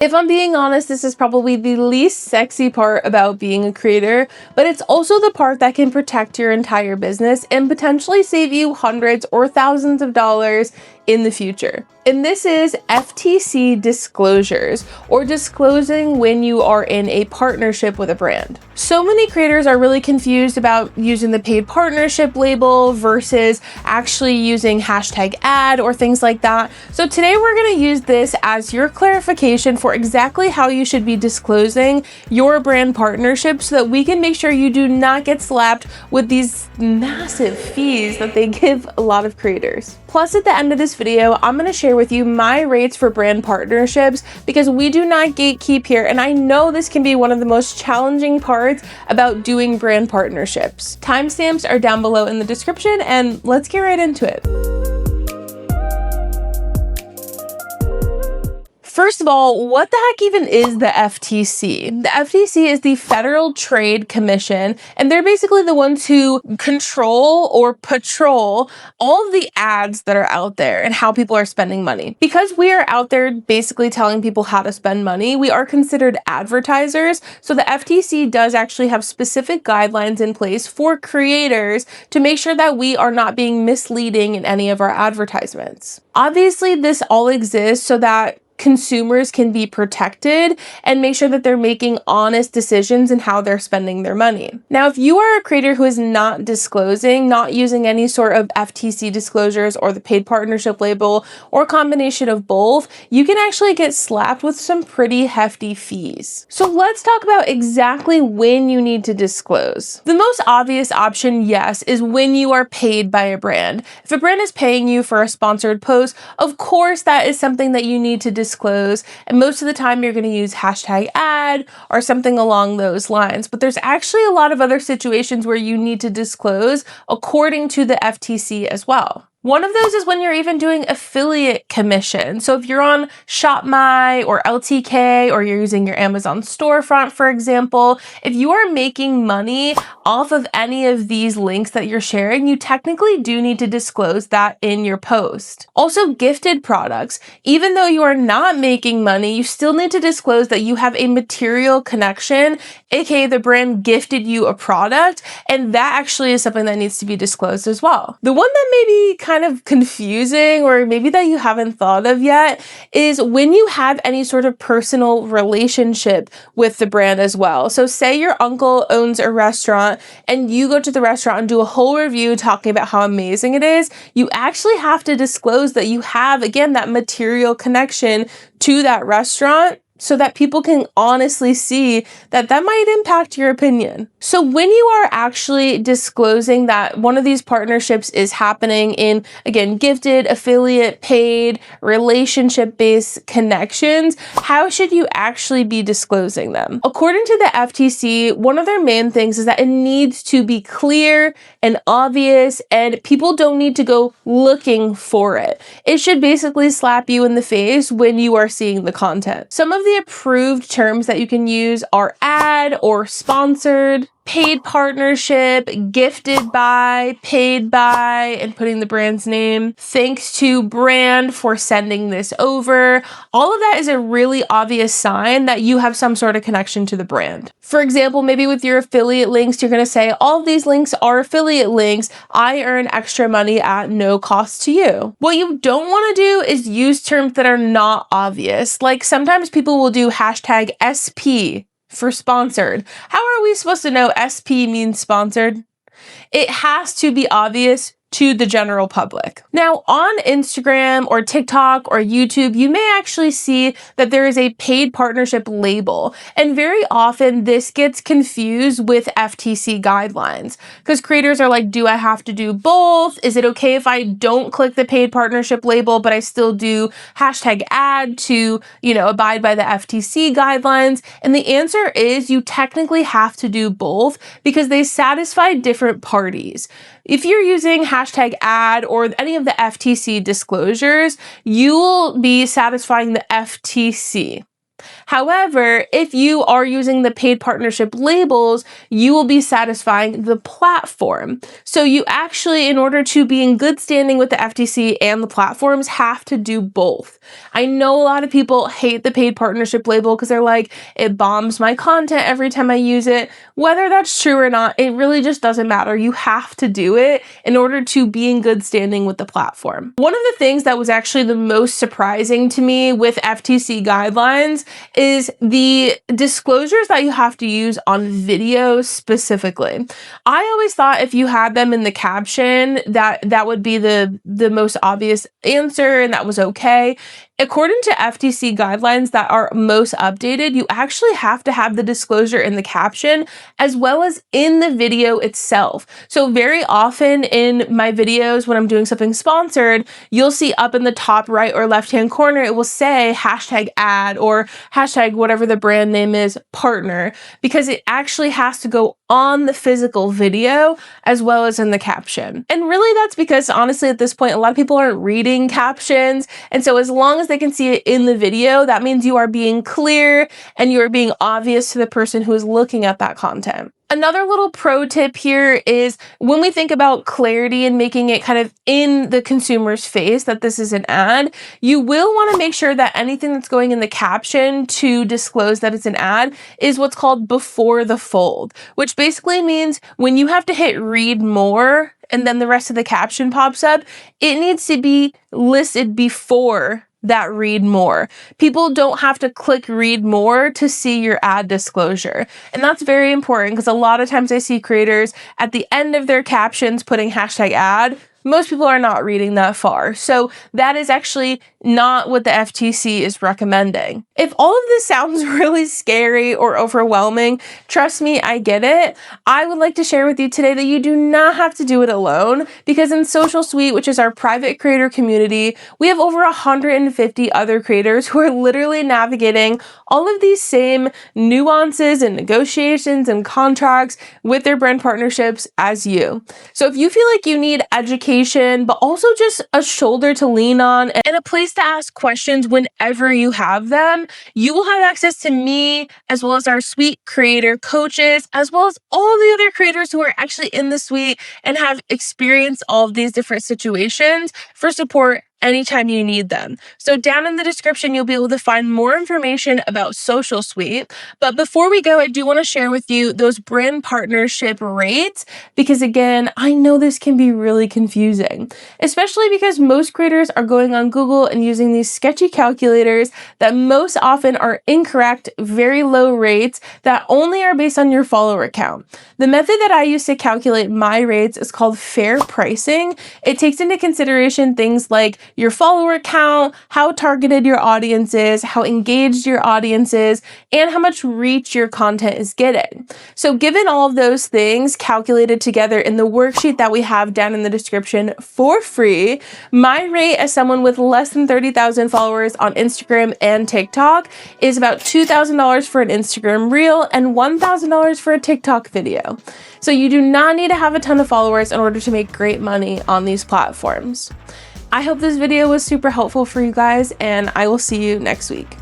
If I'm being honest, this is probably the least sexy part about being a creator, but it's also the part that can protect your entire business and potentially save you hundreds or thousands of dollars in the future. And this is FTC disclosures, or disclosing when you are in a partnership with a brand. So many creators are really confused about using the paid partnership label versus actually using hashtag ad or things like that. So today we're going to use this as your clarification for exactly how you should be disclosing your brand partnership so that we can make sure you do not get slapped with these massive fees that they give a lot of creators. Plus, at the end of this video, I'm going to share with you my rates for brand partnerships because we do not gatekeep here, and I know this can be one of the most challenging parts about doing brand partnerships. Timestamps are down below in the description, and let's get right into it. First of all, what the heck even is the FTC? The FTC is the Federal Trade Commission, and they're basically the ones who control or patrol all of the ads that are out there and how people are spending money. Because we are out there basically telling people how to spend money, we are considered advertisers. So the FTC does actually have specific guidelines in place for creators to make sure that we are not being misleading in any of our advertisements. Obviously, this all exists so that consumers can be protected and make sure that they're making honest decisions in how they're spending their money. Now, if you are a creator who is not disclosing, not using any sort of FTC disclosures or the paid partnership label or combination of both, you can actually get slapped with some pretty hefty fees. So let's talk about exactly when you need to disclose. The most obvious option, yes, is when you are paid by a brand. If a brand is paying you for a sponsored post, of course that is something that you need to disclose, and most of the time you're going to use hashtag ad or something along those lines. But there's actually a lot of other situations where you need to disclose according to the FTC as well. One of those is when you're even doing affiliate commission. So if you're on ShopMy or LTK, or you're using your Amazon storefront, for example, if you are making money off of any of these links that you're sharing, you technically do need to disclose that in your post. Also, gifted products. Even though you are not making money, you still need to disclose that you have a material connection, aka the brand gifted you a product, and that actually is something that needs to be disclosed as well. The one that may be kind of confusing, or maybe that you haven't thought of yet, is when you have any sort of personal relationship with the brand as well. So say your uncle owns a restaurant and you go to the restaurant and do a whole review talking about how amazing it is, you actually have to disclose that you have, again, that material connection to that restaurant, so that people can honestly see that that might impact your opinion. So when you are actually disclosing that one of these partnerships is happening in, again, gifted, affiliate, paid, relationship-based connections, how should you actually be disclosing them? According to the FTC, one of their main things is that it needs to be clear and obvious, and people don't need to go looking for it. It should basically slap you in the face when you are seeing the content. Some of the approved terms that you can use are ad or sponsored, paid partnership, gifted by, paid by, and putting the brand's name. Thanks to brand for sending this over. All of that is a really obvious sign that you have some sort of connection to the brand. For example, maybe with your affiliate links, you're going to say, all of these links are affiliate links. I earn extra money at no cost to you. What you don't want to do is use terms that are not obvious. Like sometimes people will do hashtag SP for sponsored. How are we supposed to know SP means sponsored? It has to be obvious to the general public. Now, on Instagram or TikTok or YouTube, you may actually see that there is a paid partnership label. And very often this gets confused with FTC guidelines because creators are like, do I have to do both? Is it okay if I don't click the paid partnership label, but I still do hashtag ad to, abide by the FTC guidelines? And the answer is you technically have to do both because they satisfy different parties. If you're using hashtag ad or any of the FTC disclosures, you will be satisfying the FTC. However, if you are using the paid partnership labels, you will be satisfying the platform. So you actually, in order to be in good standing with the FTC and the platforms, have to do both. I know a lot of people hate the paid partnership label because they're like, it bombs my content every time I use it. Whether that's true or not, it really just doesn't matter. You have to do it in order to be in good standing with the platform. One of the things that was actually the most surprising to me with FTC guidelines is the disclosures that you have to use on videos specifically. I always thought if you had them in the caption, that would be the most obvious answer and that was okay. According to FTC guidelines that are most updated, you actually have to have the disclosure in the caption as well as in the video itself. So very often in my videos, when I'm doing something sponsored, you'll see up in the top right or left-hand corner, it will say #ad or whatever the brand name is, partner, because it actually has to go on the physical video as well as in the caption. And really that's because honestly at this point, a lot of people aren't reading captions. And so as long as they can see it in the video, that means you are being clear and you are being obvious to the person who is looking at that content. Another little pro tip here is when we think about clarity and making it kind of in the consumer's face that this is an ad, you will want to make sure that anything that's going in the caption to disclose that it's an ad is what's called before the fold, which basically means when you have to hit read more and then the rest of the caption pops up, it needs to be listed before that read more. People don't have to click read more to see your ad disclosure. And that's very important because a lot of times I see creators at the end of their captions putting #ad. Most people are not reading that far. So that is actually not what the FTC is recommending. If all of this sounds really scary or overwhelming, trust me, I get it. I would like to share with you today that you do not have to do it alone because in Soulcial Suite, which is our private creator community, we have over 150 other creators who are literally navigating all of these same nuances and negotiations and contracts with their brand partnerships as you. So if you feel like you need education, but also just a shoulder to lean on and a place to ask questions whenever you have them, you will have access to me as well as our suite creator coaches, as well as all the other creators who are actually in the suite and have experienced all of these different situations for support anytime you need them. So down in the description, you'll be able to find more information about Soulcial Suite. But before we go, I do want to share with you those brand partnership rates, because again, I know this can be really confusing, especially because most creators are going on Google and using these sketchy calculators that most often are incorrect, very low rates that only are based on your follower count. The method that I use to calculate my rates is called fair pricing. It takes into consideration things like your follower count, how targeted your audience is, how engaged your audience is, and how much reach your content is getting. So given all of those things calculated together in the worksheet that we have down in the description for free, my rate as someone with less than 30,000 followers on Instagram and TikTok is about $2,000 for an Instagram reel and $1,000 for a TikTok video. So you do not need to have a ton of followers in order to make great money on these platforms. I hope this video was super helpful for you guys, and I will see you next week.